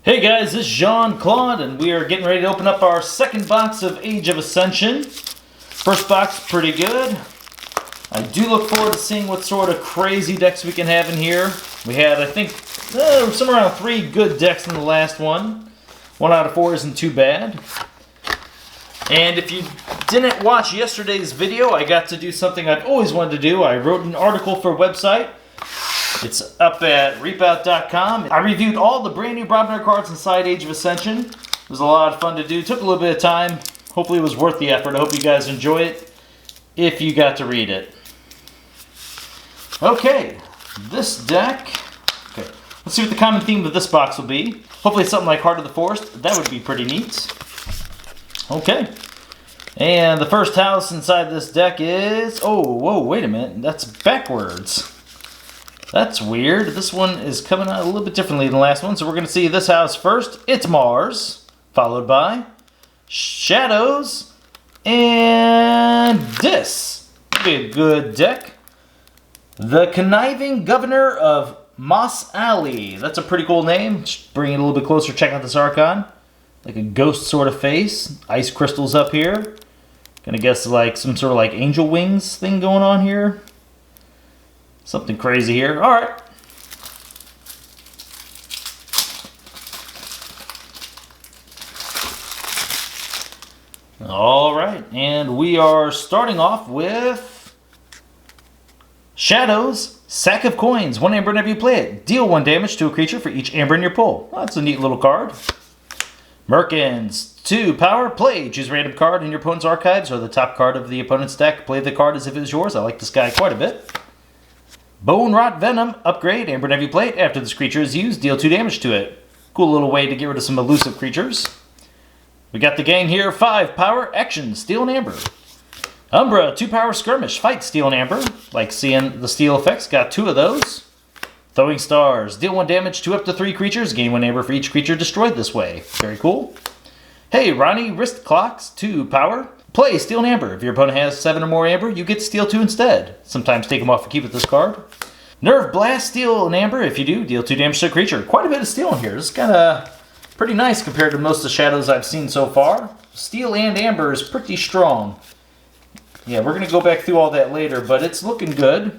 Hey guys, this is Jean-Claude, and we are getting ready to open up our second box of Age of Ascension. First box, pretty good. I do look forward to seeing what sort of crazy decks we can have in here. We had, I think, somewhere around 3 good decks in the last one. 1 out of 4 isn't too bad. And if you didn't watch yesterday's video, I got to do something I've always wanted to do. I wrote an article for a website. It's up at reapout.com. I reviewed all the brand new Brobner cards inside Age of Ascension. It was a lot of fun to do. Took a little bit of time. Hopefully it was worth the effort. I hope you guys enjoy it if you got to read it. Okay, this deck. Okay, let's see what the common theme of this box will be. Hopefully something like Heart of the Forest. That would be pretty neat. Okay. And the first house inside this deck is... Oh, whoa, wait a minute. That's backwards. That's weird. This one is coming out a little bit differently than the last one. So we're going to see this house first. It's Mars, followed by Shadows, and this. That'd be a good deck. The Conniving Governor of Mossalley. That's a pretty cool name. Just bring it a little bit closer. Check out this Archon. Like a ghost sort of face. Ice crystals up here. Gonna guess like some sort of like angel wings thing going on here. Something crazy here. All right. All right. And we are starting off with Shadows, Sack of Coins. 1 amber whenever you play it. Deal 1 damage to a creature for each amber in your pool. Well, that's a neat little card. Merkins, 2 power, play. Choose a random card in your opponent's archives or the top card of the opponent's deck. Play the card as if it was yours. I like this guy quite a bit. Bone Rot Venom, upgrade. Amber whenever you play it. After this creature is used, deal 2 damage to it. Cool little way to get rid of some elusive creatures. We got the gang here. 5 power, action, steal an amber. Umbra, 2 power, skirmish, fight, steal an amber. Like seeing the steal effects, got 2 of those. Throwing Stars, deal 1 damage to up to 3 creatures, gain 1 amber for each creature destroyed this way. Very cool. Hey, Ronnie, Wrist Clocks, 2 power. Play, steal an amber. If your opponent has 7 or more amber, you get to steal 2 instead. Sometimes take them off and keep with this card. Nerve Blast, steal an amber. If you do, deal 2 damage to a creature. Quite a bit of stealing here. This is kind of pretty nice compared to most of the shadows I've seen so far. Steel and amber is pretty strong. Yeah, we're going to go back through all that later, but it's looking good.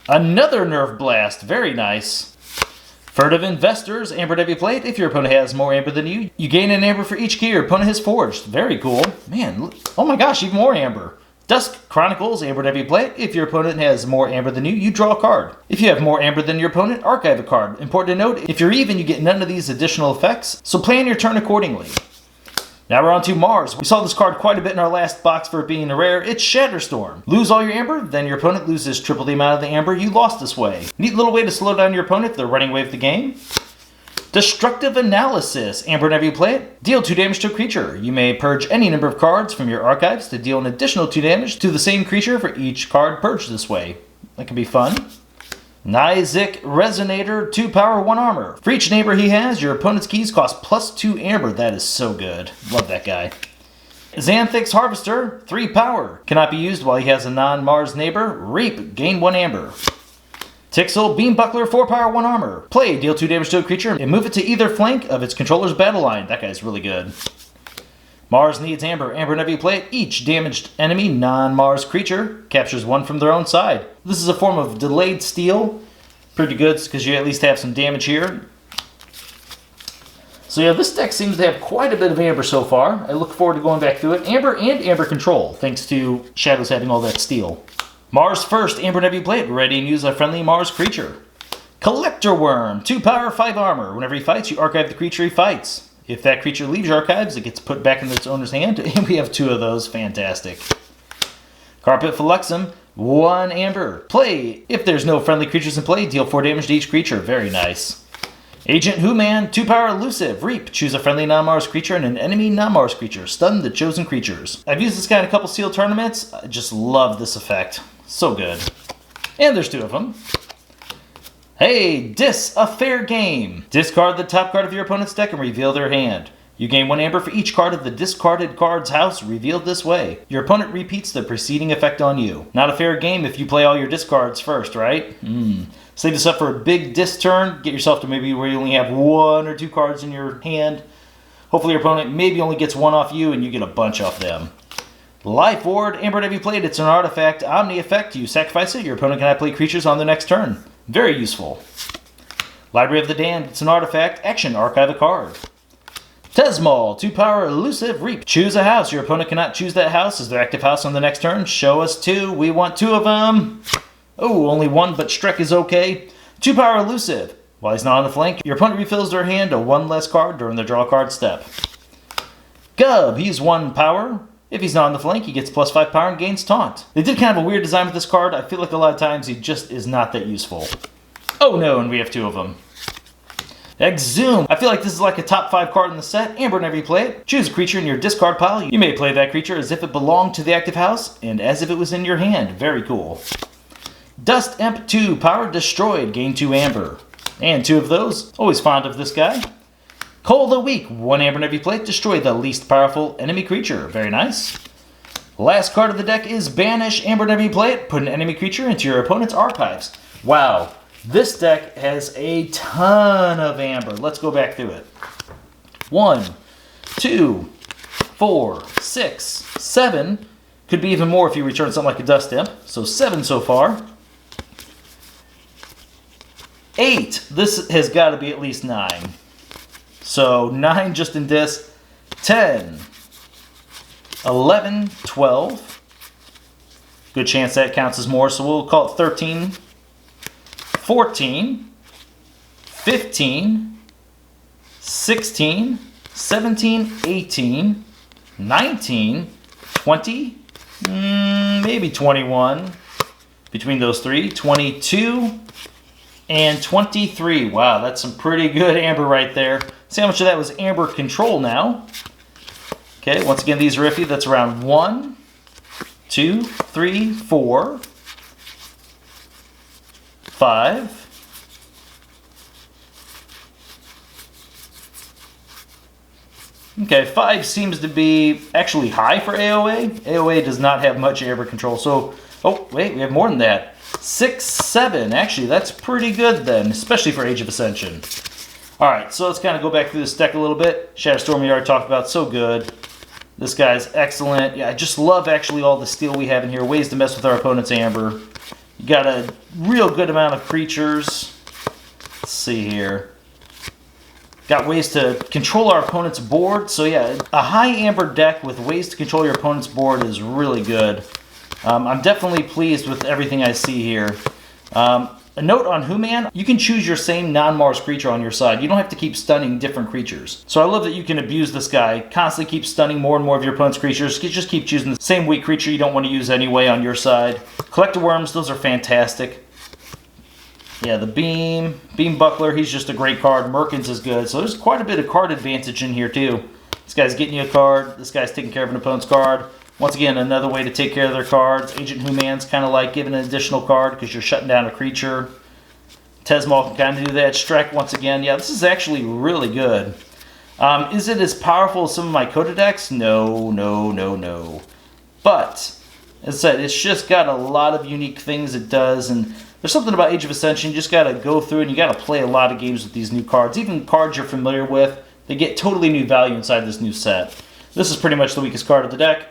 Another Nerve Blast. Very nice. Furtive Investors, amber whenever you play it. If your opponent has more amber than you, you gain an amber for each key your opponent has forged. Very cool. Man, oh my gosh, even more amber. Dusk Chronicles, amber whenever you play it. If your opponent has more amber than you draw a card. If you have more amber than your opponent, archive a card. Important to note, if you're even, you get none of these additional effects, so plan your turn accordingly. Now we're on to Mars. We saw this card quite a bit in our last box for it being a rare. It's Shatterstorm. Lose all your amber, then your opponent loses triple the amount of the amber you lost this way. Neat little way to slow down your opponent if they're running away with the game. Destructive Analysis. Amber whenever you play it. Deal 2 damage to a creature. You may purge any number of cards from your archives to deal an additional 2 damage to the same creature for each card purged this way. That can be fun. Nizik Resonator, 2 power, 1 armor. For each neighbor he has, your opponent's keys cost +2 amber. That is so good. Love that guy. Xanthix Harvester, 3 power. Cannot be used while he has a non-Mars neighbor. Reap, gain 1 amber. Tixel Beambuckler, 4 power, 1 armor. Play, deal 2 damage to a creature and move it to either flank of its controller's battle line. That guy's really good. Mars needs amber. Amber whenever you play it. Each damaged enemy non-Mars creature captures 1 from their own side. This is a form of delayed steal. Pretty good because you at least have some damage here. So yeah, this deck seems to have quite a bit of amber so far. I look forward to going back through it. Amber and amber control, thanks to Shadows having all that steal. Mars first. Amber whenever you play it. Ready and use a friendly Mars creature. Collector Worm. 2 power, 5 armor. Whenever he fights, you archive the creature he fights. If that creature leaves your archives, it gets put back in its owner's hand, and we have 2 of those. Fantastic. Carpet Phylexum, 1 amber. Play. If there's no friendly creatures in play, deal 4 damage to each creature. Very nice. Agent Who-Man, 2 power, elusive. Reap. Choose a friendly non-Mars creature and an enemy non-Mars creature. Stun the chosen creatures. I've used this guy in a couple sealed tournaments. I just love this effect. So good. And there's 2 of them. Hey, a fair game. Discard the top card of your opponent's deck and reveal their hand. You gain 1 amber for each card of the discarded card's house revealed this way. Your opponent repeats the preceding effect on you. Not a fair game if you play all your discards first, right? Save this up for a big disc turn. Get yourself to maybe where you only have 1 or 2 cards in your hand. Hopefully your opponent maybe only gets 1 off you and you get a bunch off them. Life Ward, Aember, have you played? It's an artifact, Omni effect. You sacrifice it, your opponent cannot play creatures on the next turn. Very useful. Library of the Damned, it's an artifact, action, archive a card. Tesmal, 2 power, elusive, reap. Choose a house, your opponent cannot choose that house as their active house on the next turn. Show us 2, we want 2 of them. Oh, only 1, but Strek is okay. 2 power, elusive. While he's not on the flank, your opponent refills their hand to 1 less card during the draw card step. Gub, he's 1 power. If he's not on the flank, he gets +5 power and gains taunt. They did kind of a weird design with this card. I feel like a lot of times he just is not that useful. Oh no, and we have 2 of them. Exhume. I feel like this is like a top 5 card in the set. Aember, whenever you play it, choose a creature in your discard pile. You may play that creature as if it belonged to the active house and as if it was in your hand. Very cool. Dust Imp, 2 power, destroyed, gain 2 Aember. And 2 of those. Always fond of this guy. Cold the Weak, 1 Aember whenever you play it, destroy the least powerful enemy creature. Very nice. Last card of the deck is Banish. Aember whenever you play it, put an enemy creature into your opponent's archives. Wow. This deck has a ton of Aember. Let's go back through it. 1, 2, 4, 6, 7. Could be even more if you return something like a Dust Imp. So 7 so far. 8. This has got to be at least 9. So 9 just in disc. 10. 11, 12. Good chance that counts as more, so we'll call it 13. 14, 15, 16, 17, 18, 19, 20, maybe 21 between those 3, 22, and 23. Wow, that's some pretty good Aember right there. See how much of that was Aember control now. Okay, once again, these are iffy. That's around 1, 2, 3, 4, 5. Okay, 5 seems to be actually high for AoA. AoA does not have much Aember control, so... Oh, wait, we have more than that. 6, 7. Actually, that's pretty good then, especially for Age of Ascension. Alright, so let's kind of go back through this deck a little bit. Shadowstorm we already talked about, so good. This guy's excellent. Yeah, I just love actually all the steel we have in here. Ways to mess with our opponent's Aember. You got a real good amount of creatures. Let's see here. Got ways to control our opponent's board. So yeah, a high Aember deck with ways to control your opponent's board is really good. I'm definitely pleased with everything I see here. A note on Human, you can choose your same non-Mars creature on your side. You don't have to keep stunning different creatures. So I love that you can abuse this guy, constantly keep stunning more and more of your opponent's creatures. You just keep choosing the same weak creature you don't want to use anyway on your side. Collector Worms, those are fantastic. Yeah, the Beam Buckler, he's just a great card. Merkins is good. So there's quite a bit of card advantage in here too. This guy's getting you a card. This guy's taking care of an opponent's card. Once again, another way to take care of their cards. Agent Human's kind of like giving an additional card because you're shutting down a creature. Tesmal can kind of do that. Strek, once again. Yeah, this is actually really good. Is it as powerful as some of my Coda decks? No, no, no, no. But, as I said, it's just got a lot of unique things it does. And there's something about Age of Ascension. You just got to go through and you got to play a lot of games with these new cards. Even cards you're familiar with, they get totally new value inside this new set. This is pretty much the weakest card of the deck.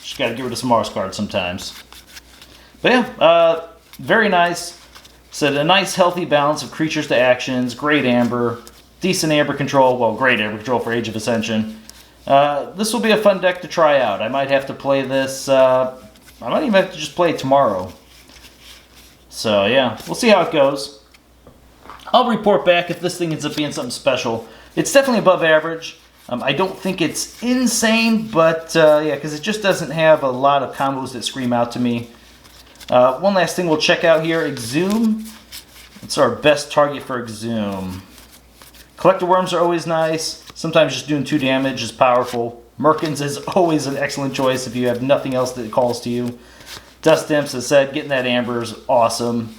Just got to get rid of some Mars cards sometimes. But yeah, very nice. So a nice healthy balance of creatures to actions, great Aember, decent Aember control, well, great Aember control for Age of Ascension. This will be a fun deck to try out. I might have to play this, I might even have to just play it tomorrow. So yeah, we'll see how it goes. I'll report back if this thing ends up being something special. It's definitely above average. I don't think it's insane, but yeah, because it just doesn't have a lot of combos that scream out to me. One last thing we'll check out here, Exhume. It's our best target for Exhume. Collector Worms are always nice. Sometimes just doing 2 damage is powerful. Merkins is always an excellent choice if you have nothing else that calls to you. Dust Imps, as I said, getting that Aember is awesome.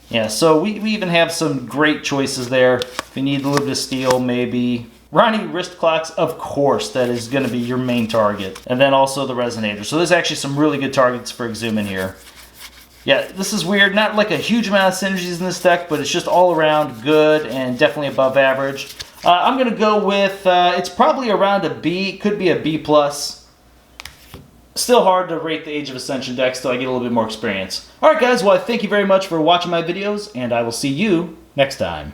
Yeah, so we even have some great choices there. If you need a little bit of steel, maybe. Ronnie Wrist Clocks, of course, that is going to be your main target. And then also the Resonator. So there's actually some really good targets for Exhume in here. Yeah, this is weird. Not like a huge amount of synergies in this deck, but it's just all around good and definitely above average. I'm going to go with, it's probably around a B. Could be a B+. Still hard to rate the Age of Ascension decks till I get a little bit more experience. Alright guys, well I thank you very much for watching my videos, and I will see you next time.